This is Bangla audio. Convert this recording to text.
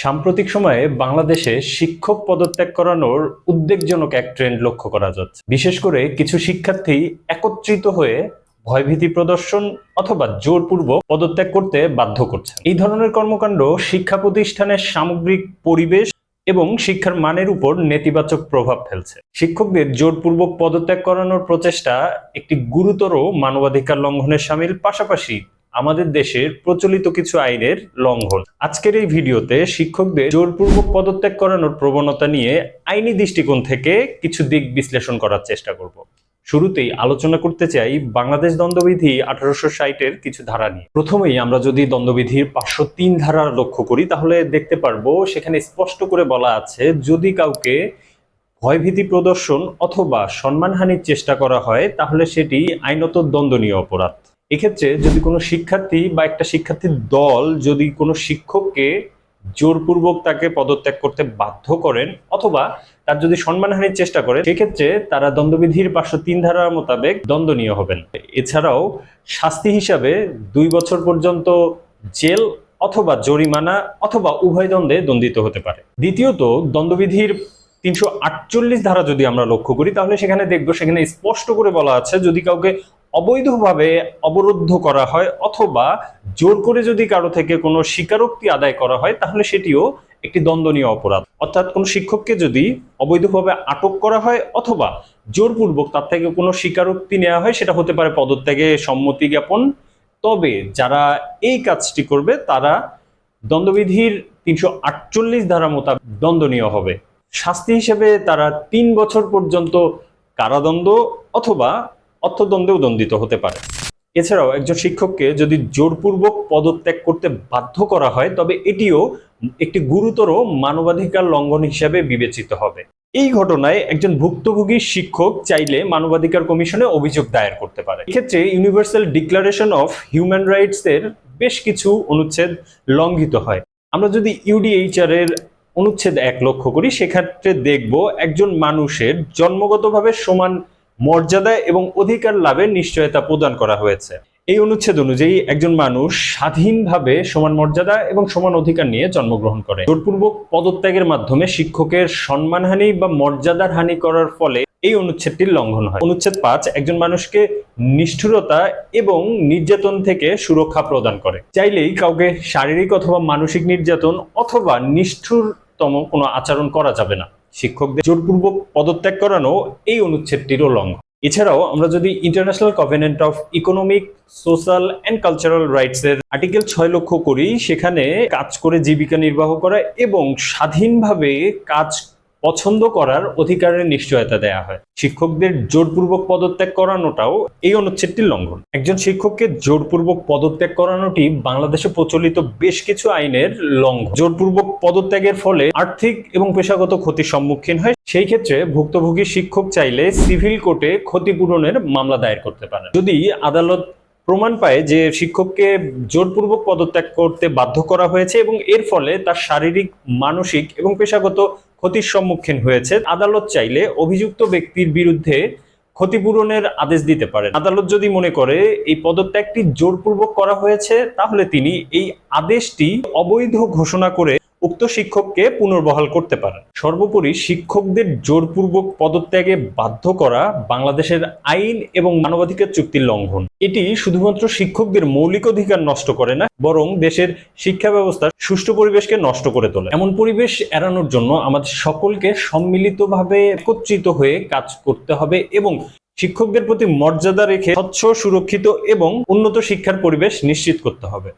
সাম্প্রতিক সময়ে বাংলাদেশে শিক্ষক পদত্যাগ করানোর উদ্বেগজনক এক ট্রেন্ড লক্ষ্য করা যাচ্ছে। বিশেষ করে কিছু শিক্ষার্থী একত্রিত হয়ে ভয়ভীতি প্রদর্শন অথবা জোরপূর্বক পদত্যাগ করতে বাধ্য করছে। এই ধরনের কর্মকাণ্ড শিক্ষা প্রতিষ্ঠানের সামগ্রিক পরিবেশ এবং শিক্ষার মানের উপর নেতিবাচক প্রভাব ফেলছে। শিক্ষকদের জোরপূর্বক পদত্যাগ করানোর প্রচেষ্টা একটি গুরুতর মানবাধিকার লঙ্ঘনের শামিল, পাশাপাশি আমাদের দেশের প্রচলিত কিছু আইনের লঙ্ঘন। আজকের এই ভিডিওতে শিক্ষকদের জোরপূর্বক পদত্যাগ করানোর প্রবণতা নিয়ে আইনি দৃষ্টিকোণ থেকে কিছু দিক বিশ্লেষণ করার চেষ্টা করব। শুরুতেই আলোচনা করতে চাই বাংলাদেশ দণ্ডবিধি 1860-এর কিছু ধারা নিয়ে। প্রথমেই আমরা যদি দণ্ডবিধির 503 ধারা লক্ষ্য করি তাহলে দেখতে পারবো সেখানে স্পষ্ট করে বলা আছে, যদি কাউকে ভয়ভীতি প্রদর্শন অথবা সম্মানহানির চেষ্টা করা হয় তাহলে সেটি আইনত দণ্ডনীয় অপরাধ। এক্ষেত্রে যদি কোনো শিক্ষার্থী বা একটা শিক্ষার্থীর দল যদি কোনো শিক্ষককে জোরপূর্বক তাকে পদত্যাগ করতে বাধ্য করেন অথবা তার যদি সম্মানহানির চেষ্টা করে, সেক্ষেত্রে তারা দণ্ডবিধির 503 ধারা মোতাবেক দণ্ডনীয় হবেন। এছাড়াও শাস্তি হিসাবে 2 বছর পর্যন্ত জেল অথবা জরিমানা অথবা উভয় দণ্ডে দণ্ডিত হতে পারে। দ্বিতীয়ত, দণ্ডবিধির 348 ধারা যদি আমরা লক্ষ্য করি তাহলে সেখানে দেখবো সেখানে স্পষ্ট করে বলা আছে, যদি কাউকে অবৈধভাবে অবরুদ্ধ করা হয় অথবা জোর করে যদি কারো থেকে কোনো স্বীকারোক্তি আদায় করা হয় তাহলে সেটিও একটি দণ্ডনীয় অপরাধ। অর্থাৎ কোনো শিক্ষককে যদি অবৈধভাবে আটক করা হয় অথবা জোরপূর্বক তার থেকে কোনো স্বীকারোক্তি নেওয়া হয়, সেটা হতে পারে পদত্যাগে সম্মতি জ্ঞাপন, তবে যারা এই কাজটি করবে তারা দণ্ডবিধির 348 ধারা মোতাবেক দণ্ডনীয় হবে। শাস্তি হিসেবে তারা 3 বছর পর্যন্ত কারাদণ্ড অথবা অর্থদণ্ডেও দণ্ডিত হতে পারে। এছাড়াও একজন শিক্ষককে যদি জোরপূর্বক পদত্যাগ করতে বাধ্য করা হয় তবে এটিও একটি গুরুতর মানবাধিকার লঙ্ঘন হিসাবে বিবেচিত হবে। এই ঘটনায় একজন ভুক্তভোগী শিক্ষক চাইলে মানবাধিকার কমিশনে অভিযোগ দায়ের করতে পারে। এক্ষেত্রে universal declaration of human rights এর বেশ কিছু অনুচ্ছেদ লঙ্ঘিত হয়। আমরা যদি ইউডিএইচআর এর অনুচ্ছেদ 1 লক্ষ্য করি, সেক্ষেত্রে দেখব একজন মানুষের জন্মগতভাবে সমান মর্যাদা এবং অধিকার লাভের নিশ্চয়তা প্রদান করা হয়েছে। এই অনুচ্ছেদ অনুযায়ী একজন মানুষ স্বাধীনভাবে সমান মর্যাদা এবং সমান অধিকার নিয়ে জন্মগ্রহণ করে। জোরপূর্বক পদত্যাগের মাধ্যমে শিক্ষকের সম্মানহানি বা মর্যাদার হানি করার ফলে এই অনুচ্ছেদটির লঙ্ঘন হয়। অনুচ্ছেদ 5 একজন মানুষকে নিষ্ঠুরতা এবং নির্যাতন থেকে সুরক্ষা প্রদান করে। চাইলেই কাউকে শারীরিক অথবা মানসিক নির্যাতন অথবা নিষ্ঠুরতম কোনো আচরণ করা যাবে না। শিক্ষকদের জোরপূর্বক পদত্যাগ করানো এই অনুচ্ছেদটিরও লঙ্ঘন। এছাড়াও আমরা যদি international covenant of economic, social and cultural rights এর আর্টিকেল 6 লক্ষ্য করি, সেখানে কাজ করে জীবিকা নির্বাহ করা এবং স্বাধীনভাবে কাজ পছন্দ করার অধিকারের নিশ্চয়তা দেয়া হয়। শিক্ষকদের জোরপূর্বক পদত্যাগ করানোটাও এই অনুচ্ছেদটির লঙ্ঘন। একজন শিক্ষককে জোরপূর্বক পদত্যাগ করানোটি বাংলাদেশে প্রচলিত বেশ কিছু আইনের লঙ্ঘন। জোরপূর্বক পদত্যাগের ফলে আর্থিক এবং পেশাগত ক্ষতির সম্মুখীন হয়। সেই ক্ষেত্রে ভুক্তভোগী শিক্ষক চাইলে সিভিল কোর্টে ক্ষতিপূরণের মামলা দায়ের করতে পারে। যদি আদালত প্রমাণ পায় যে শিক্ষককে জোরপূর্বক পদত্যাগ করতে বাধ্য করা হয়েছে এবং এর ফলে তার শারীরিক, মানসিক এবং পেশাগত ক্ষতির সম্মুখীন হয়েছে, আদালত চাইলে অভিযুক্ত ব্যক্তির বিরুদ্ধে ক্ষতিপূরণের আদেশ দিতে পারেন। আদালত যদি মনে করে এই পদত্যাগটি জোরপূর্বক করা হয়েছে তাহলে তিনি এই আদেশটি অবৈধ ঘোষণা করে উক্ত শিক্ষককে পুনর্বহাল করতে পারেন। সর্বোপরি শিক্ষকদের জোরপূর্বক পদত্যাগে বাধ্য করা বাংলাদেশের আইন এবং মানবাধিকার চুক্তির লঙ্ঘন। এটি শুধুমাত্র শিক্ষকদের মৌলিক অধিকার নষ্ট করে না, বরং দেশের শিক্ষা ব্যবস্থার সুষ্ঠু পরিবেশকে নষ্ট করে তোলে। এমন পরিবেশ এড়ানোর জন্য আমাদের সকলকে সম্মিলিতভাবে একত্রিত হয়ে কাজ করতে হবে এবং শিক্ষকদের প্রতি মর্যাদা রেখে স্বচ্ছ, সুরক্ষিত এবং উন্নত শিক্ষার পরিবেশ নিশ্চিত করতে হবে।